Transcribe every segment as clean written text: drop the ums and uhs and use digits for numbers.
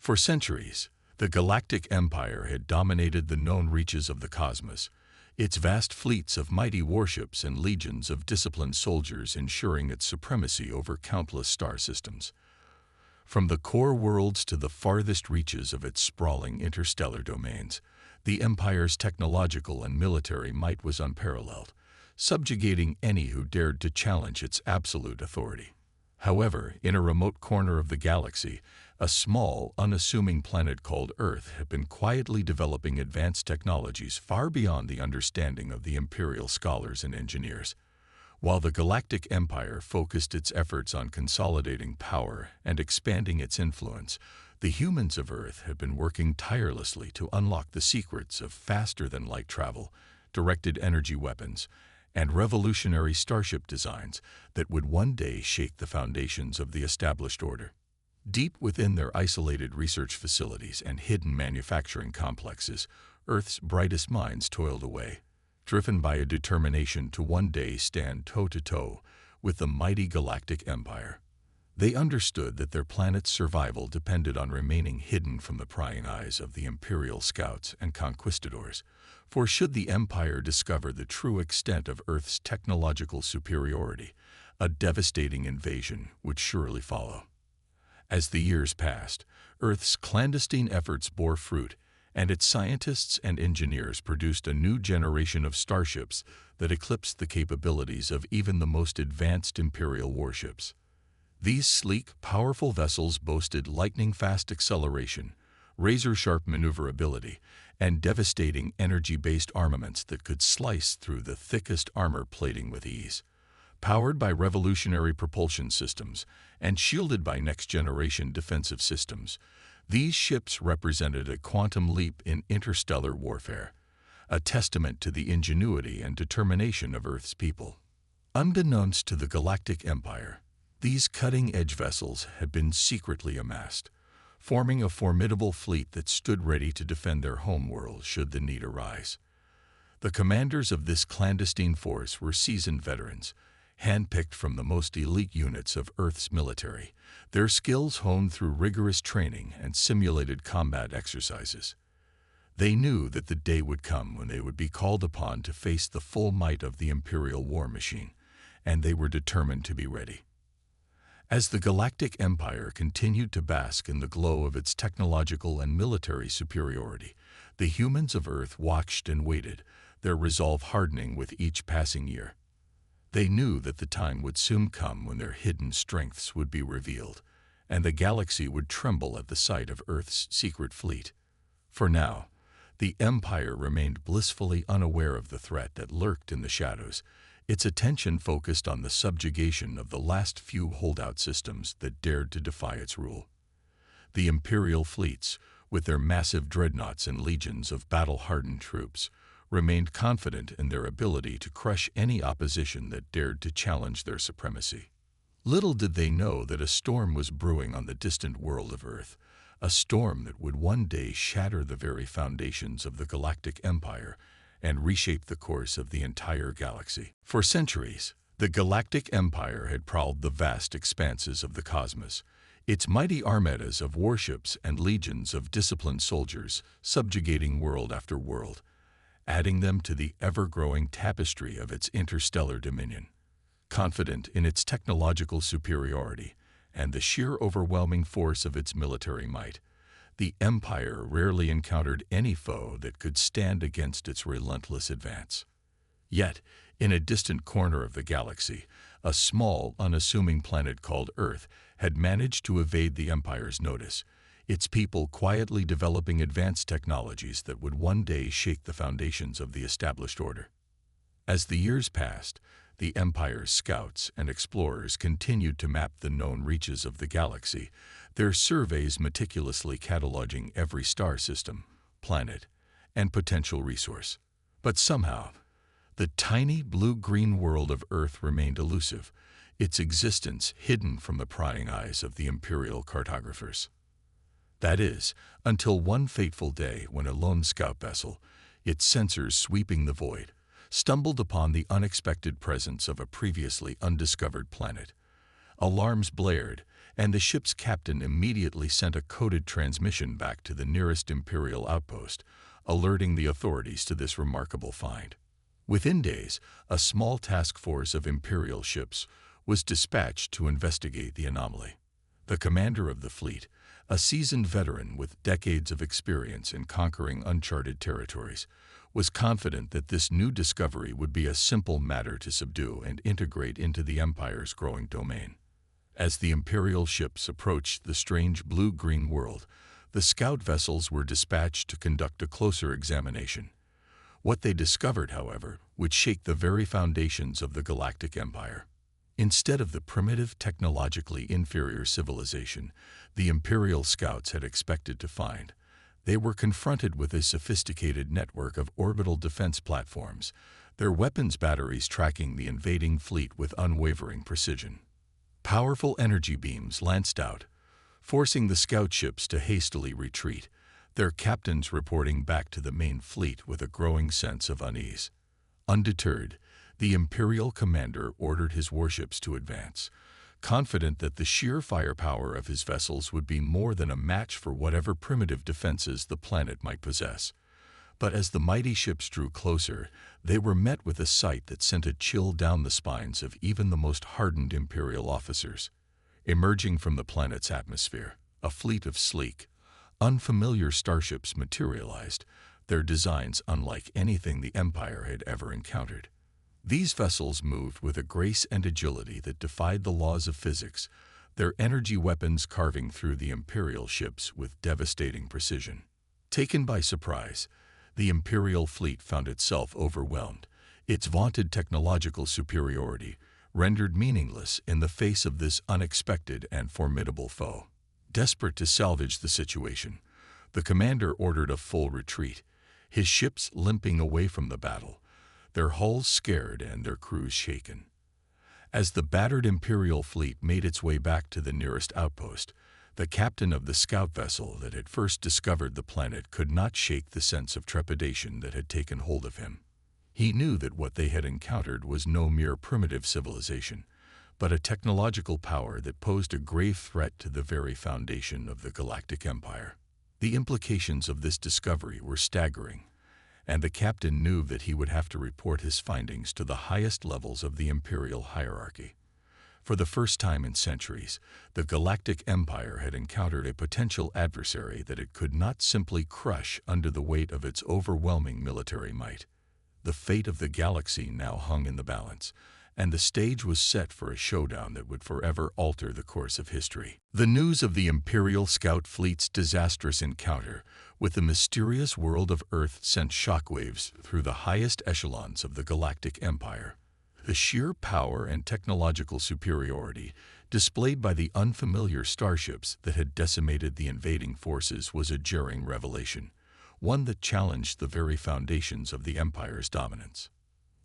For centuries, the Galactic Empire had dominated the known reaches of the cosmos, its vast fleets of mighty warships and legions of disciplined soldiers ensuring its supremacy over countless star systems. From the core worlds to the farthest reaches of its sprawling interstellar domains, the Empire's technological and military might was unparalleled, subjugating any who dared to challenge its absolute authority. However, in a remote corner of the galaxy, a small, unassuming planet called Earth had been quietly developing advanced technologies far beyond the understanding of the Imperial scholars and engineers. While the Galactic Empire focused its efforts on consolidating power and expanding its influence, the humans of Earth had been working tirelessly to unlock the secrets of faster-than-light travel, directed energy weapons, and revolutionary starship designs that would one day shake the foundations of the established order. Deep within their isolated research facilities and hidden manufacturing complexes, Earth's brightest minds toiled away, driven by a determination to one day stand toe-to-toe with the mighty Galactic Empire. They understood that their planet's survival depended on remaining hidden from the prying eyes of the Imperial scouts and conquistadors, for should the Empire discover the true extent of Earth's technological superiority, a devastating invasion would surely follow. As the years passed, Earth's clandestine efforts bore fruit, and its scientists and engineers produced a new generation of starships that eclipsed the capabilities of even the most advanced Imperial warships. These sleek, powerful vessels boasted lightning-fast acceleration, razor-sharp maneuverability, and devastating energy-based armaments that could slice through the thickest armor plating with ease. Powered by revolutionary propulsion systems and shielded by next-generation defensive systems, these ships represented a quantum leap in interstellar warfare, a testament to the ingenuity and determination of Earth's people. Unbeknownst to the Galactic Empire, these cutting-edge vessels had been secretly amassed, forming a formidable fleet that stood ready to defend their homeworld should the need arise. The commanders of this clandestine force were seasoned veterans, handpicked from the most elite units of Earth's military, their skills honed through rigorous training and simulated combat exercises. They knew that the day would come when they would be called upon to face the full might of the Imperial war machine, and they were determined to be ready. As the Galactic Empire continued to bask in the glow of its technological and military superiority, the humans of Earth watched and waited, their resolve hardening with each passing year. They knew that the time would soon come when their hidden strengths would be revealed, and the galaxy would tremble at the sight of Earth's secret fleet. For now, the Empire remained blissfully unaware of the threat that lurked in the shadows, its attention focused on the subjugation of the last few holdout systems that dared to defy its rule. The Imperial fleets, with their massive dreadnoughts and legions of battle-hardened troops, remained confident in their ability to crush any opposition that dared to challenge their supremacy. Little did they know that a storm was brewing on the distant world of Earth, a storm that would one day shatter the very foundations of the Galactic Empire and reshape the course of the entire galaxy. For centuries, the Galactic Empire had prowled the vast expanses of the cosmos, its mighty armadas of warships and legions of disciplined soldiers subjugating world after world, adding them to the ever-growing tapestry of its interstellar dominion. Confident in its technological superiority and the sheer overwhelming force of its military might, the Empire rarely encountered any foe that could stand against its relentless advance. Yet, in a distant corner of the galaxy, a small, unassuming planet called Earth had managed to evade the Empire's notice, its people quietly developing advanced technologies that would one day shake the foundations of the established order. As the years passed, the Empire's scouts and explorers continued to map the known reaches of the galaxy, their surveys meticulously cataloging every star system, planet, and potential resource. But somehow, the tiny blue-green world of Earth remained elusive, its existence hidden from the prying eyes of the Imperial cartographers. That is, until one fateful day when a lone scout vessel, its sensors sweeping the void, stumbled upon the unexpected presence of a previously undiscovered planet, Alarms blared, and the ship's captain immediately sent a coded transmission back to the nearest Imperial outpost, alerting the authorities to this remarkable find. Within days, a small task force of Imperial ships was dispatched to investigate the anomaly. The commander of the fleet, a seasoned veteran with decades of experience in conquering uncharted territories, was confident that this new discovery would be a simple matter to subdue and integrate into the Empire's growing domain. As the Imperial ships approached the strange blue-green world, the scout vessels were dispatched to conduct a closer examination. What they discovered, however, would shake the very foundations of the Galactic Empire. Instead of the primitive, technologically inferior civilization the Imperial scouts had expected to find, they were confronted with a sophisticated network of orbital defense platforms, their weapons batteries tracking the invading fleet with unwavering precision. Powerful energy beams lanced out, forcing the scout ships to hastily retreat, their captains reporting back to the main fleet with a growing sense of unease. Undeterred, the Imperial commander ordered his warships to advance, confident that the sheer firepower of his vessels would be more than a match for whatever primitive defenses the planet might possess. But as the mighty ships drew closer, they were met with a sight that sent a chill down the spines of even the most hardened Imperial officers. Emerging from the planet's atmosphere, a fleet of sleek, unfamiliar starships materialized, their designs unlike anything the Empire had ever encountered. These vessels moved with a grace and agility that defied the laws of physics, their energy weapons carving through the Imperial ships with devastating precision. Taken by surprise, the Imperial fleet found itself overwhelmed, its vaunted technological superiority rendered meaningless in the face of this unexpected and formidable foe. Desperate to salvage the situation, the commander ordered a full retreat, his ships limping away from the battle, their hulls scared and their crews shaken. As the battered Imperial fleet made its way back to the nearest outpost, the captain of the scout vessel that had first discovered the planet could not shake the sense of trepidation that had taken hold of him. He knew that what they had encountered was no mere primitive civilization, but a technological power that posed a grave threat to the very foundation of the Galactic Empire. The implications of this discovery were staggering, and the captain knew that he would have to report his findings to the highest levels of the Imperial hierarchy. For the first time in centuries, the Galactic Empire had encountered a potential adversary that it could not simply crush under the weight of its overwhelming military might. The fate of the galaxy now hung in the balance, and the stage was set for a showdown that would forever alter the course of history. The news of the Imperial Scout fleet's disastrous encounter with the mysterious world of Earth sent shockwaves through the highest echelons of the Galactic Empire. The sheer power and technological superiority displayed by the unfamiliar starships that had decimated the invading forces was a jarring revelation, one that challenged the very foundations of the Empire's dominance.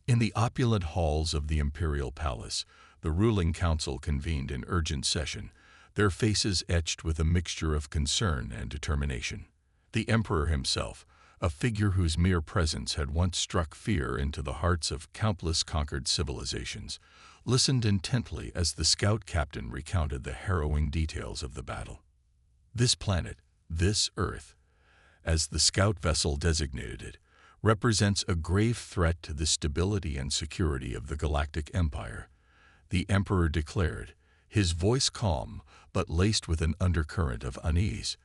In the opulent halls of the Imperial Palace, the ruling council convened in urgent session, their faces etched with a mixture of concern and determination. The Emperor himself, a figure whose mere presence had once struck fear into the hearts of countless conquered civilizations, listened intently as the scout captain recounted the harrowing details of the battle. This planet, this Earth, as the scout vessel designated it, represents a grave threat to the stability and security of the Galactic Empire, the Emperor declared, his voice calm but laced with an undercurrent of unease.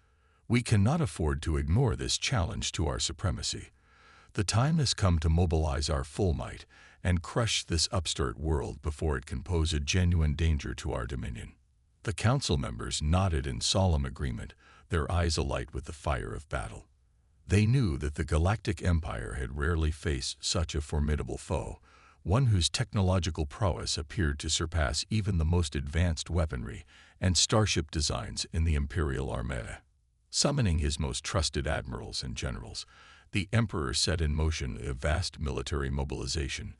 We cannot afford to ignore this challenge to our supremacy. The time has come to mobilize our full might and crush this upstart world before it can pose a genuine danger to our dominion. The council members nodded in solemn agreement, their eyes alight with the fire of battle. They knew that the Galactic Empire had rarely faced such a formidable foe, one whose technological prowess appeared to surpass even the most advanced weaponry and starship designs in the Imperial Armada. Summoning his most trusted admirals and generals, the Emperor set in motion a vast military mobilization,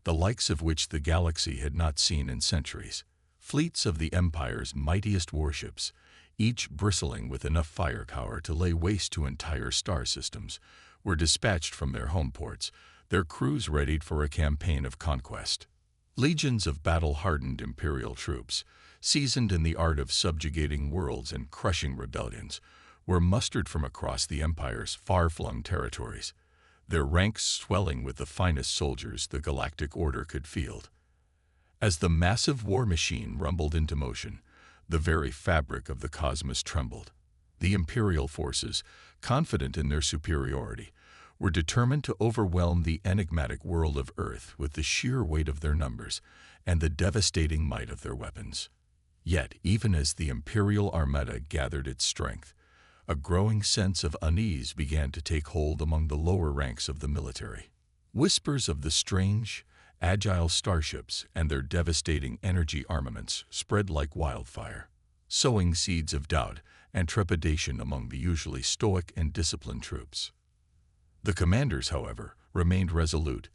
the likes of which the galaxy had not seen in centuries. Fleets of the Empire's mightiest warships, each bristling with enough firepower to lay waste to entire star systems, were dispatched from their home ports, their crews readied for a campaign of conquest. Legions of battle-hardened Imperial troops, seasoned in the art of subjugating worlds and crushing rebellions, were mustered from across the Empire's far-flung territories, their ranks swelling with the finest soldiers the Galactic Order could field. As the massive war machine rumbled into motion, the very fabric of the cosmos trembled. The Imperial forces, confident in their superiority, were determined to overwhelm the enigmatic world of Earth with the sheer weight of their numbers and the devastating might of their weapons. Yet, even as the Imperial Armada gathered its strength, a growing sense of unease began to take hold among the lower ranks of the military. Whispers of the strange, agile starships and their devastating energy armaments spread like wildfire, sowing seeds of doubt and trepidation among the usually stoic and disciplined troops. The commanders, however, remained resolute,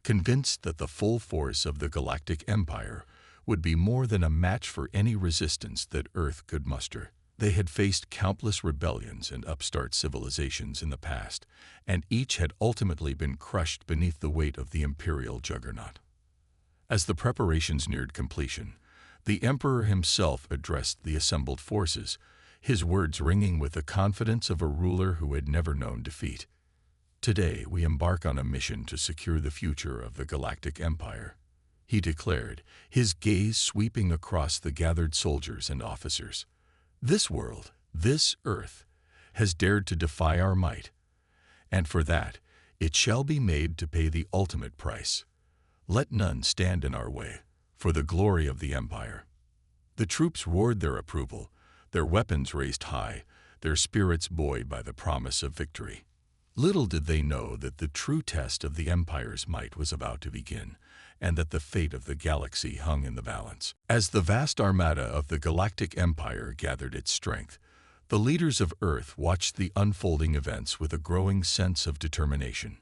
convinced that the full force of the Galactic Empire would be more than a match for any resistance that Earth could muster. They had faced countless rebellions and upstart civilizations in the past, and each had ultimately been crushed beneath the weight of the Imperial juggernaut. As the preparations neared completion, the Emperor himself addressed the assembled forces, his words ringing with the confidence of a ruler who had never known defeat. "Today we embark on a mission to secure the future of the Galactic Empire," he declared, his gaze sweeping across the gathered soldiers and officers. "This world, this Earth, has dared to defy our might, and for that it shall be made to pay the ultimate price. Let none stand in our way, for the glory of the Empire." The troops roared their approval, their weapons raised high, their spirits buoyed by the promise of victory. Little did they know that the true test of the Empire's might was about to begin, and that the fate of the galaxy hung in the balance. As the vast armada of the Galactic Empire gathered its strength, the leaders of Earth watched the unfolding events with a growing sense of determination.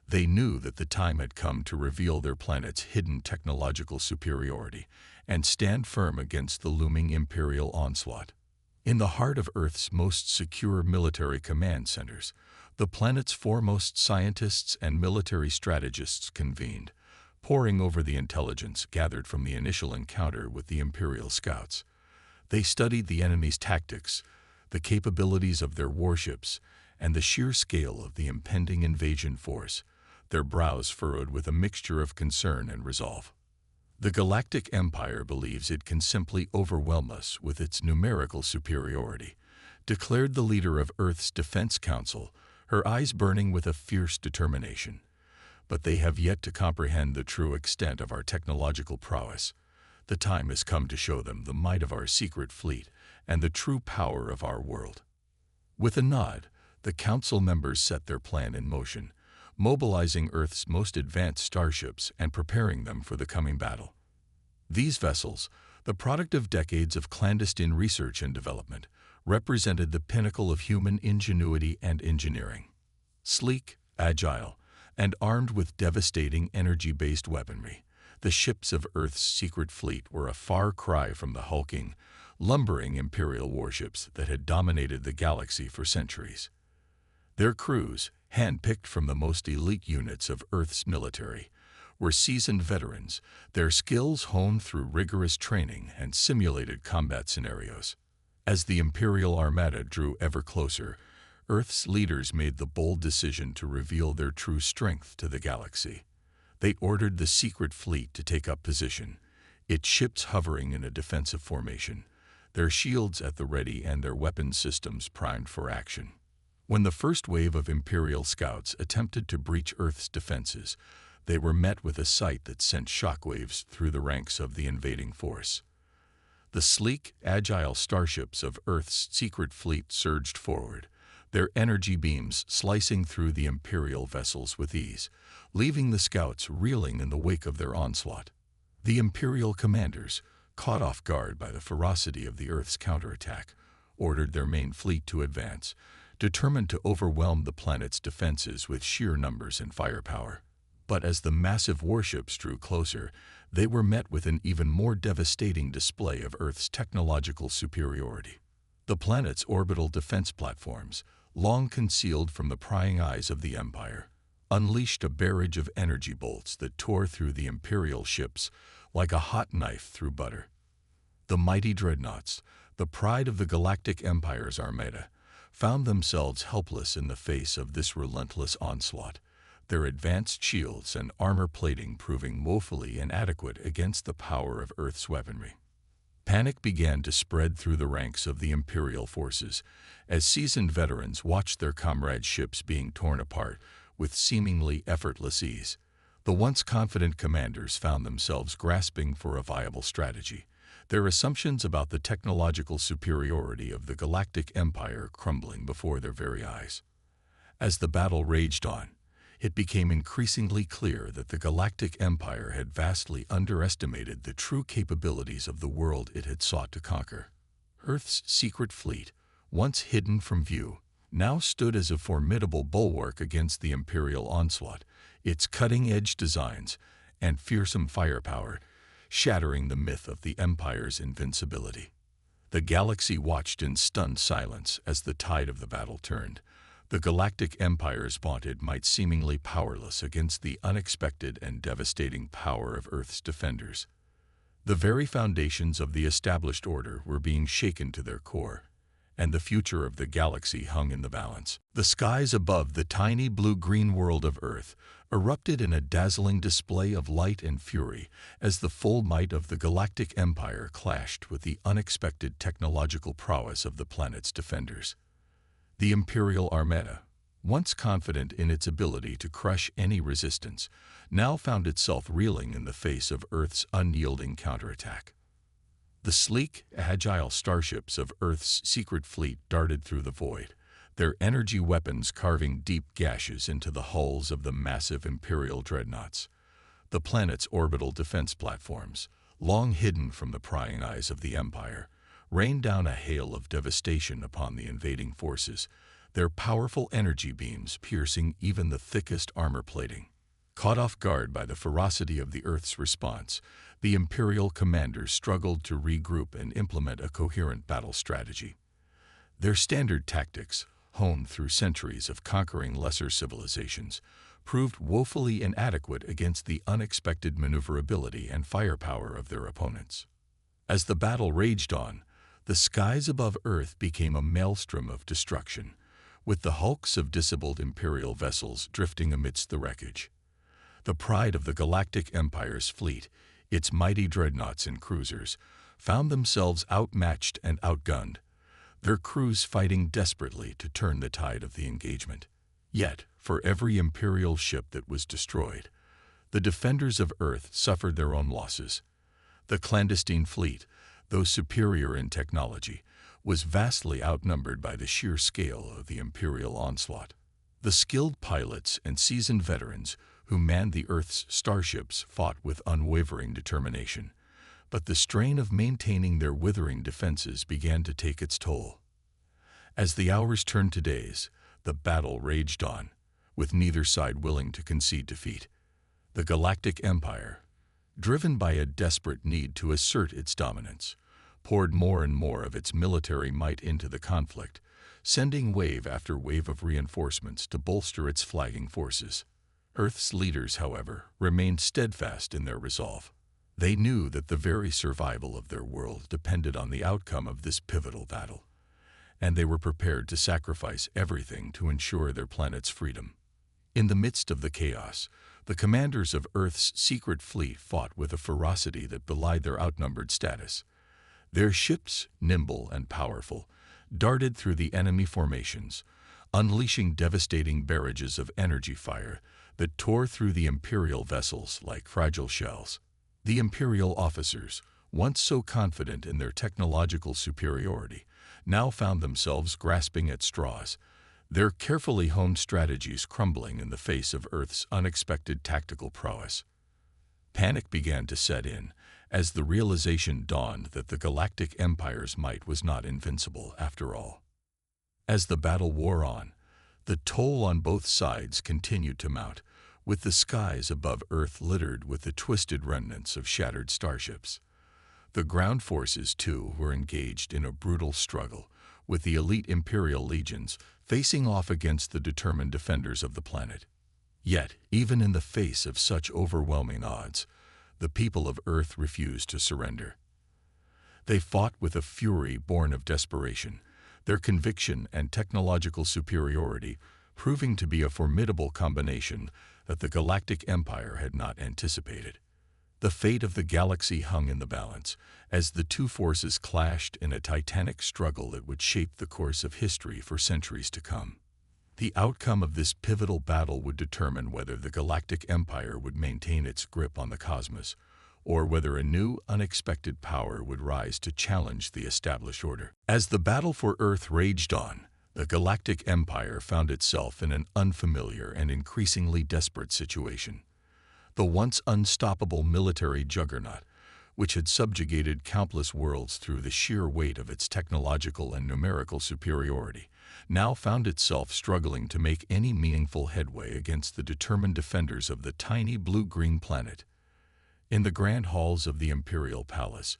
They knew that the time had come to reveal their planet's hidden technological superiority and stand firm against the looming Imperial onslaught. In the heart of Earth's most secure military command centers, the planet's foremost scientists and military strategists convened, poring over the intelligence gathered from the initial encounter with the Imperial scouts. They studied the enemy's tactics, the capabilities of their warships, and the sheer scale of the impending invasion force, their brows furrowed with a mixture of concern and resolve. "The Galactic Empire believes it can simply overwhelm us with its numerical superiority," declared the leader of Earth's Defense Council, her eyes burning with a fierce determination. "But they have yet to comprehend the true extent of our technological prowess. The time has come to show them the might of our secret fleet and the true power of our world." With a nod, the council members set their plan in motion, mobilizing Earth's most advanced starships and preparing them for the coming battle. These vessels, the product of decades of clandestine research and development, represented the pinnacle of human ingenuity and engineering. Sleek, agile, and armed with devastating energy-based weaponry, the ships of Earth's secret fleet were a far cry from the hulking, lumbering Imperial warships that had dominated the galaxy for centuries. Their crews, hand-picked from the most elite units of Earth's military, were seasoned veterans, their skills honed through rigorous training and simulated combat scenarios. As the Imperial Armada drew ever closer, Earth's leaders made the bold decision to reveal their true strength to the galaxy. They ordered the secret fleet to take up position, its ships hovering in a defensive formation, their shields at the ready and their weapon systems primed for action. When the first wave of Imperial scouts attempted to breach Earth's defenses, they were met with a sight that sent shockwaves through the ranks of the invading force. The sleek, agile starships of Earth's secret fleet surged forward, their energy beams slicing through the Imperial vessels with ease, leaving the scouts reeling in the wake of their onslaught. The Imperial commanders, caught off guard by the ferocity of the Earth's counterattack, ordered their main fleet to advance, determined to overwhelm the planet's defenses with sheer numbers and firepower. But as the massive warships drew closer, they were met with an even more devastating display of Earth's technological superiority. The planet's orbital defense platforms, long concealed from the prying eyes of the Empire, unleashed a barrage of energy bolts that tore through the Imperial ships like a hot knife through butter. The mighty dreadnoughts, the pride of the Galactic Empire's armada, found themselves helpless in the face of this relentless onslaught, their advanced shields and armor plating proving woefully inadequate against the power of Earth's weaponry. Panic began to spread through the ranks of the Imperial forces as seasoned veterans watched their comrades' ships being torn apart with seemingly effortless ease. The once confident commanders found themselves grasping for a viable strategy, their assumptions about the technological superiority of the Galactic Empire crumbling before their very eyes. As the battle raged on, it became increasingly clear that the Galactic Empire had vastly underestimated the true capabilities of the world it had sought to conquer. Earth's secret fleet, once hidden from view, now stood as a formidable bulwark against the Imperial onslaught, its cutting-edge designs and fearsome firepower shattering the myth of the Empire's invincibility. The galaxy watched in stunned silence as the tide of the battle turned, the Galactic Empire's vaunted might seemingly powerless against the unexpected and devastating power of Earth's defenders. The very foundations of the established order were being shaken to their core, and the future of the galaxy hung in the balance. The skies above the tiny blue-green world of Earth erupted in a dazzling display of light and fury as the full might of the Galactic Empire clashed with the unexpected technological prowess of the planet's defenders. The Imperial Armada, once confident in its ability to crush any resistance, now found itself reeling in the face of Earth's unyielding counterattack. The sleek, agile starships of Earth's secret fleet darted through the void, their energy weapons carving deep gashes into the hulls of the massive Imperial dreadnoughts. The planet's orbital defense platforms, long hidden from the prying eyes of the Empire, rained down a hail of devastation upon the invading forces, their powerful energy beams piercing even the thickest armor plating. Caught off guard by the ferocity of the Earth's response, the Imperial commanders struggled to regroup and implement a coherent battle strategy. Their standard tactics, honed through centuries of conquering lesser civilizations, proved woefully inadequate against the unexpected maneuverability and firepower of their opponents. As the battle raged on, the skies above Earth became a maelstrom of destruction, with the hulks of disabled Imperial vessels drifting amidst the wreckage. The pride of the Galactic Empire's fleet, its mighty dreadnoughts and cruisers, found themselves outmatched and outgunned, their crews fighting desperately to turn the tide of the engagement. Yet, for every Imperial ship that was destroyed, the defenders of Earth suffered their own losses. The clandestine fleet, though superior in technology, was vastly outnumbered by the sheer scale of the Imperial onslaught. The skilled pilots and seasoned veterans who manned the Earth's starships fought with unwavering determination, but the strain of maintaining their withering defenses began to take its toll. As the hours turned to days, the battle raged on, with neither side willing to concede defeat. The Galactic Empire, driven by a desperate need to assert its dominance, poured more and more of its military might into the conflict, sending wave after wave of reinforcements to bolster its flagging forces. Earth's leaders, however, remained steadfast in their resolve. They knew that the very survival of their world depended on the outcome of this pivotal battle, and they were prepared to sacrifice everything to ensure their planet's freedom. In the midst of the chaos, the commanders of Earth's secret fleet fought with a ferocity that belied their outnumbered status. Their ships, nimble and powerful, darted through the enemy formations, unleashing devastating barrages of energy fire that tore through the Imperial vessels like fragile shells. The Imperial officers, once so confident in their technological superiority, now found themselves grasping at straws, their carefully honed strategies crumbling in the face of Earth's unexpected tactical prowess. Panic began to set in as the realization dawned that the Galactic Empire's might was not invincible after all. As the battle wore on, the toll on both sides continued to mount, with the skies above Earth littered with the twisted remnants of shattered starships. The ground forces, too, were engaged in a brutal struggle, with the elite Imperial legions facing off against the determined defenders of the planet. Yet, even in the face of such overwhelming odds, the people of Earth refused to surrender. They fought with a fury born of desperation, their conviction and technological superiority proving to be a formidable combination that the Galactic Empire had not anticipated. The fate of the galaxy hung in the balance, as the two forces clashed in a titanic struggle that would shape the course of history for centuries to come. The outcome of this pivotal battle would determine whether the Galactic Empire would maintain its grip on the cosmos, or whether a new, unexpected power would rise to challenge the established order. As the battle for Earth raged on, the Galactic Empire found itself in an unfamiliar and increasingly desperate situation. The once unstoppable military juggernaut, which had subjugated countless worlds through the sheer weight of its technological and numerical superiority, now found itself struggling to make any meaningful headway against the determined defenders of the tiny blue-green planet. In the grand halls of the Imperial Palace,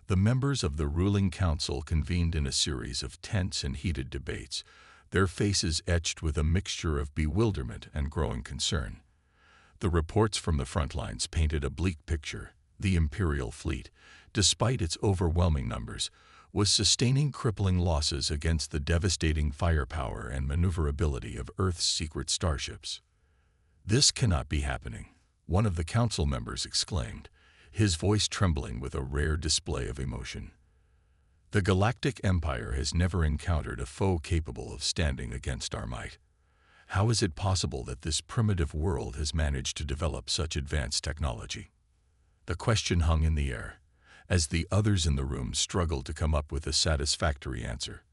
the members of the ruling council convened in a series of tense and heated debates, their faces etched with a mixture of bewilderment and growing concern. The reports from the front lines painted a bleak picture. The Imperial fleet, despite its overwhelming numbers, was sustaining crippling losses against the devastating firepower and maneuverability of Earth's secret starships. "This cannot be happening," one of the council members exclaimed, his voice trembling with a rare display of emotion. "The Galactic Empire has never encountered a foe capable of standing against our might. How is it possible that this primitive world has managed to develop such advanced technology?" The question hung in the air, as the others in the room struggled to come up with a satisfactory answer.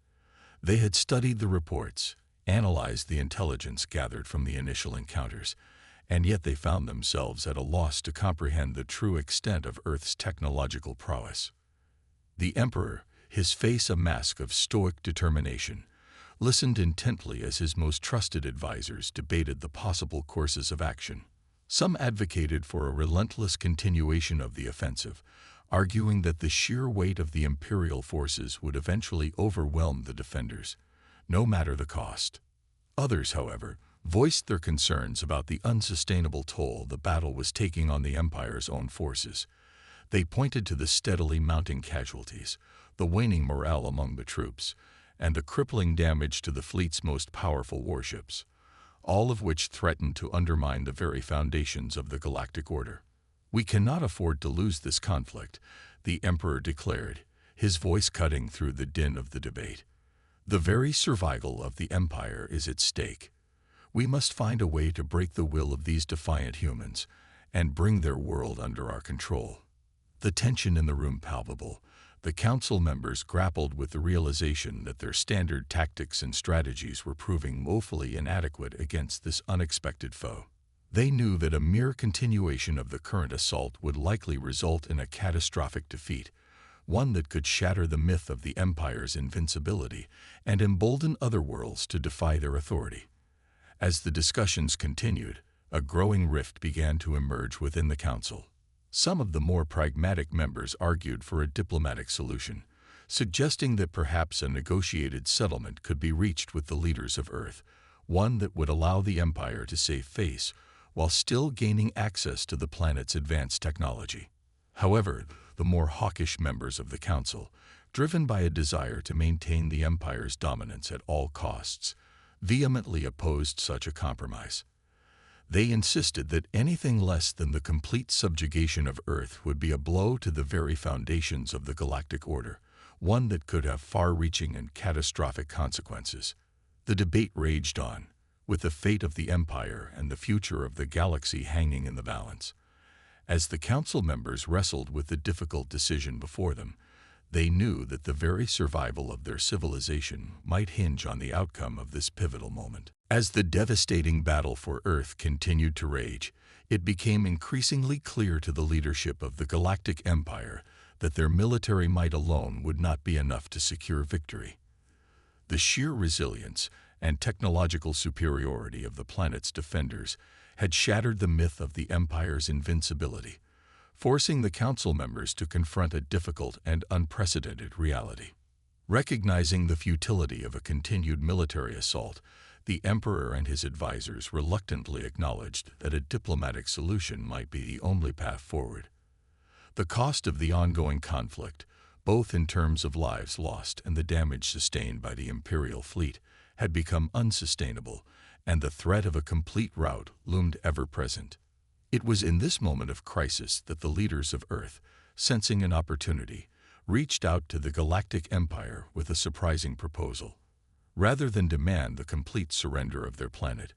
They had studied the reports, analyzed the intelligence gathered from the initial encounters, and yet they found themselves at a loss to comprehend the true extent of Earth's technological prowess. The Emperor, his face a mask of stoic determination, listened intently as his most trusted advisors debated the possible courses of action. Some advocated for a relentless continuation of the offensive, arguing that the sheer weight of the Imperial forces would eventually overwhelm the defenders, no matter the cost. Others, however, voiced their concerns about the unsustainable toll the battle was taking on the Empire's own forces. They pointed to the steadily mounting casualties, the waning morale among the troops, and the crippling damage to the fleet's most powerful warships, all of which threatened to undermine the very foundations of the galactic order. "We cannot afford to lose this conflict," the Emperor declared, his voice cutting through the din of the debate. "The very survival of the Empire is at stake. We must find a way to break the will of these defiant humans and bring their world under our control." The tension in the room palpable, the council members grappled with the realization that their standard tactics and strategies were proving woefully inadequate against this unexpected foe. They knew that a mere continuation of the current assault would likely result in a catastrophic defeat, one that could shatter the myth of the Empire's invincibility and embolden other worlds to defy their authority. As the discussions continued, a growing rift began to emerge within the council. Some of the more pragmatic members argued for a diplomatic solution, suggesting that perhaps a negotiated settlement could be reached with the leaders of Earth, one that would allow the Empire to save face while still gaining access to the planet's advanced technology. However, the more hawkish members of the council, driven by a desire to maintain the Empire's dominance at all costs, vehemently opposed such a compromise. They insisted that anything less than the complete subjugation of Earth would be a blow to the very foundations of the galactic order, one that could have far-reaching and catastrophic consequences. The debate raged on, with the fate of the Empire and the future of the galaxy hanging in the balance. As the council members wrestled with the difficult decision before them, they knew that the very survival of their civilization might hinge on the outcome of this pivotal moment. As the devastating battle for Earth continued to rage, it became increasingly clear to the leadership of the Galactic Empire that their military might alone would not be enough to secure victory. The sheer resilience and technological superiority of the planet's defenders had shattered the myth of the Empire's invincibility, forcing the council members to confront a difficult and unprecedented reality. Recognizing the futility of a continued military assault, the Emperor and his advisors reluctantly acknowledged that a diplomatic solution might be the only path forward. The cost of the ongoing conflict, both in terms of lives lost and the damage sustained by the Imperial fleet, had become unsustainable, and the threat of a complete rout loomed ever present. It was in this moment of crisis that the leaders of Earth, sensing an opportunity, reached out to the Galactic Empire with a surprising proposal. Rather than demand the complete surrender of their planet,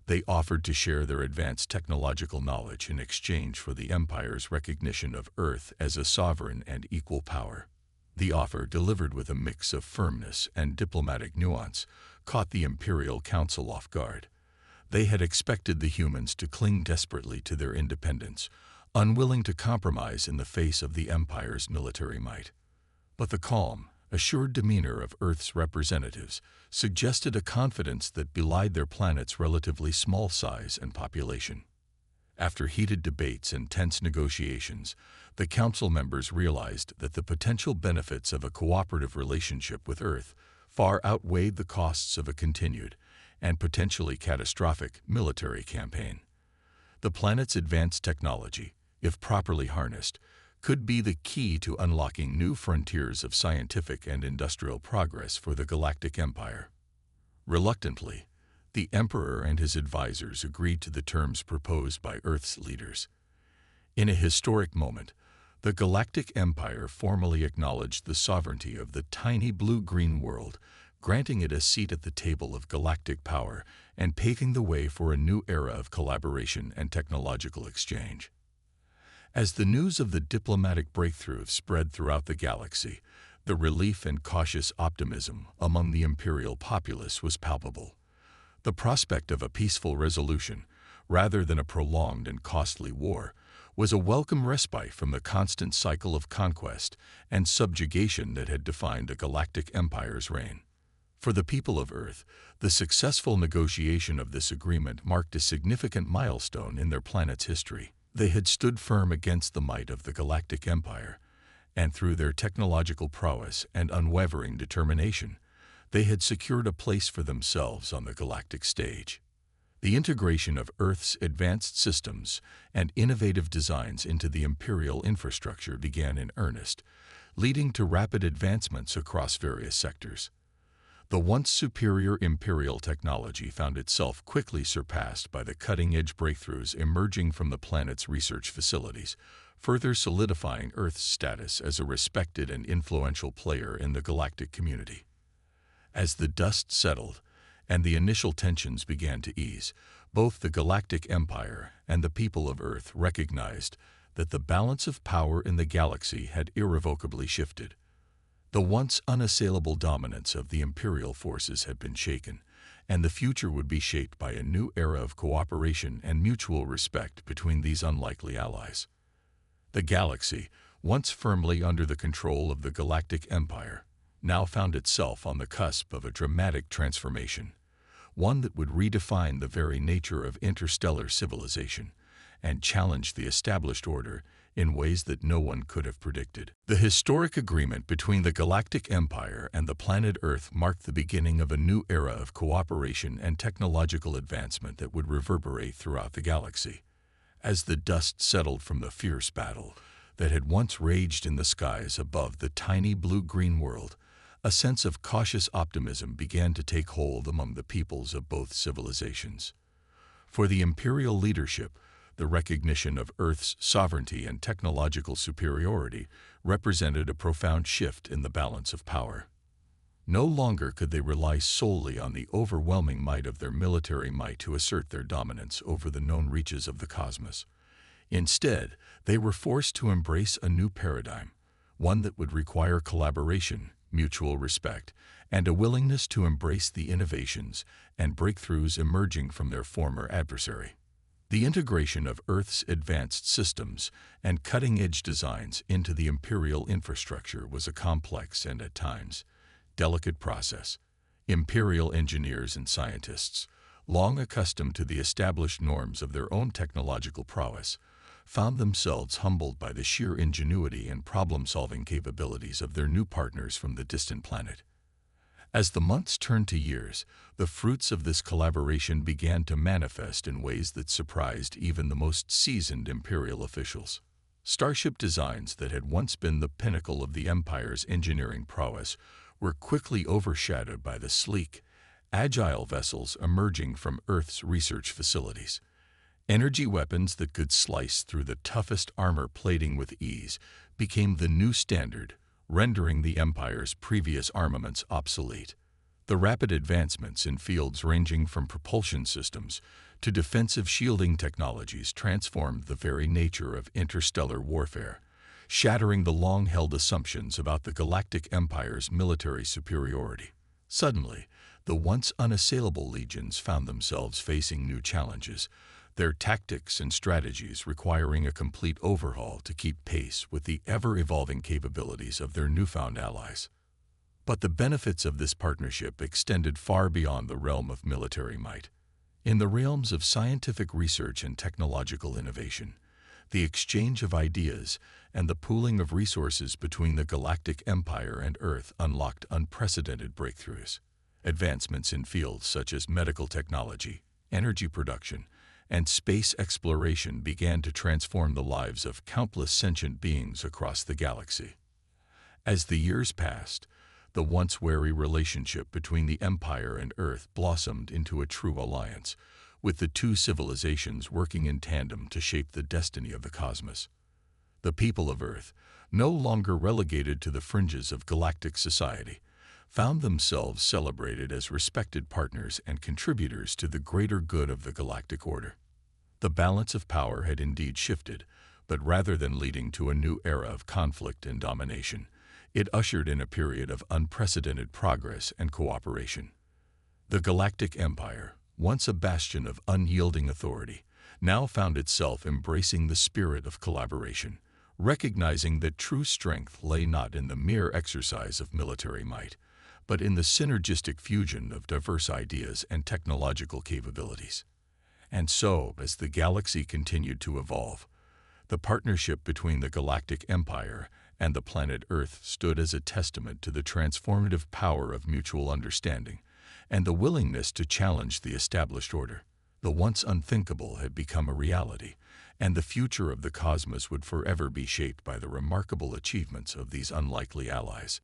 they offered to share their advanced technological knowledge in exchange for the Empire's recognition of Earth as a sovereign and equal power. The offer, delivered with a mix of firmness and diplomatic nuance, caught the Imperial Council off guard. They had expected the humans to cling desperately to their independence, unwilling to compromise in the face of the Empire's military might. But the calm, assured demeanor of Earth's representatives suggested a confidence that belied their planet's relatively small size and population. After heated debates and tense negotiations, the Council members realized that the potential benefits of a cooperative relationship with Earth far outweighed the costs of a continued and potentially catastrophic military campaign. The planet's advanced technology, if properly harnessed, could be the key to unlocking new frontiers of scientific and industrial progress for the Galactic Empire. Reluctantly, the Emperor and his advisors agreed to the terms proposed by Earth's leaders. In a historic moment, the Galactic Empire formally acknowledged the sovereignty of the tiny blue-green world, granting it a seat at the table of galactic power and paving the way for a new era of collaboration and technological exchange. As the news of the diplomatic breakthrough spread throughout the galaxy, the relief and cautious optimism among the imperial populace was palpable. The prospect of a peaceful resolution, rather than a prolonged and costly war, was a welcome respite from the constant cycle of conquest and subjugation that had defined the Galactic Empire's reign. For the people of Earth, the successful negotiation of this agreement marked a significant milestone in their planet's history. They had stood firm against the might of the Galactic Empire, and through their technological prowess and unwavering determination, they had secured a place for themselves on the galactic stage. The integration of Earth's advanced systems and innovative designs into the imperial infrastructure began in earnest, leading to rapid advancements across various sectors. The once superior imperial technology found itself quickly surpassed by the cutting-edge breakthroughs emerging from the planet's research facilities, further solidifying Earth's status as a respected and influential player in the galactic community. As the dust settled and the initial tensions began to ease, both the Galactic Empire and the people of Earth recognized that the balance of power in the galaxy had irrevocably shifted. The once unassailable dominance of the imperial forces had been shaken, and the future would be shaped by a new era of cooperation and mutual respect between these unlikely allies. The galaxy, once firmly under the control of the Galactic Empire, now found itself on the cusp of a dramatic transformation, one that would redefine the very nature of interstellar civilization and challenge the established order in ways that no one could have predicted. The historic agreement between the Galactic Empire and the planet Earth marked the beginning of a new era of cooperation and technological advancement that would reverberate throughout the galaxy. As the dust settled from the fierce battle that had once raged in the skies above the tiny blue-green world, a sense of cautious optimism began to take hold among the peoples of both civilizations. For the imperial leadership, the recognition of Earth's sovereignty and technological superiority represented a profound shift in the balance of power. No longer could they rely solely on the overwhelming might of their military might to assert their dominance over the known reaches of the cosmos. Instead, they were forced to embrace a new paradigm, one that would require collaboration, mutual respect, and a willingness to embrace the innovations and breakthroughs emerging from their former adversary. The integration of Earth's advanced systems and cutting-edge designs into the imperial infrastructure was a complex and, at times, delicate process. Imperial engineers and scientists, long accustomed to the established norms of their own technological prowess, found themselves humbled by the sheer ingenuity and problem-solving capabilities of their new partners from the distant planet. As the months turned to years, the fruits of this collaboration began to manifest in ways that surprised even the most seasoned imperial officials. Starship designs that had once been the pinnacle of the Empire's engineering prowess were quickly overshadowed by the sleek, agile vessels emerging from Earth's research facilities. Energy weapons that could slice through the toughest armor plating with ease became the new standard, rendering the Empire's previous armaments obsolete. The rapid advancements in fields ranging from propulsion systems to defensive shielding technologies transformed the very nature of interstellar warfare, shattering the long-held assumptions about the Galactic Empire's military superiority. Suddenly, the once unassailable legions found themselves facing new challenges, their tactics and strategies requiring a complete overhaul to keep pace with the ever-evolving capabilities of their newfound allies. But the benefits of this partnership extended far beyond the realm of military might. In the realms of scientific research and technological innovation, the exchange of ideas and the pooling of resources between the Galactic Empire and Earth unlocked unprecedented breakthroughs. Advancements in fields such as medical technology, energy production, and space exploration began to transform the lives of countless sentient beings across the galaxy. As the years passed, the once wary relationship between the Empire and Earth blossomed into a true alliance, with the two civilizations working in tandem to shape the destiny of the cosmos. The people of Earth, no longer relegated to the fringes of galactic society, found themselves celebrated as respected partners and contributors to the greater good of the galactic order. The balance of power had indeed shifted, but rather than leading to a new era of conflict and domination, it ushered in a period of unprecedented progress and cooperation. The Galactic Empire, once a bastion of unyielding authority, now found itself embracing the spirit of collaboration, recognizing that true strength lay not in the mere exercise of military might, but in the synergistic fusion of diverse ideas and technological capabilities. And so, as the galaxy continued to evolve, the partnership between the Galactic Empire and the planet Earth stood as a testament to the transformative power of mutual understanding and the willingness to challenge the established order. The once unthinkable had become a reality, and the future of the cosmos would forever be shaped by the remarkable achievements of these unlikely allies.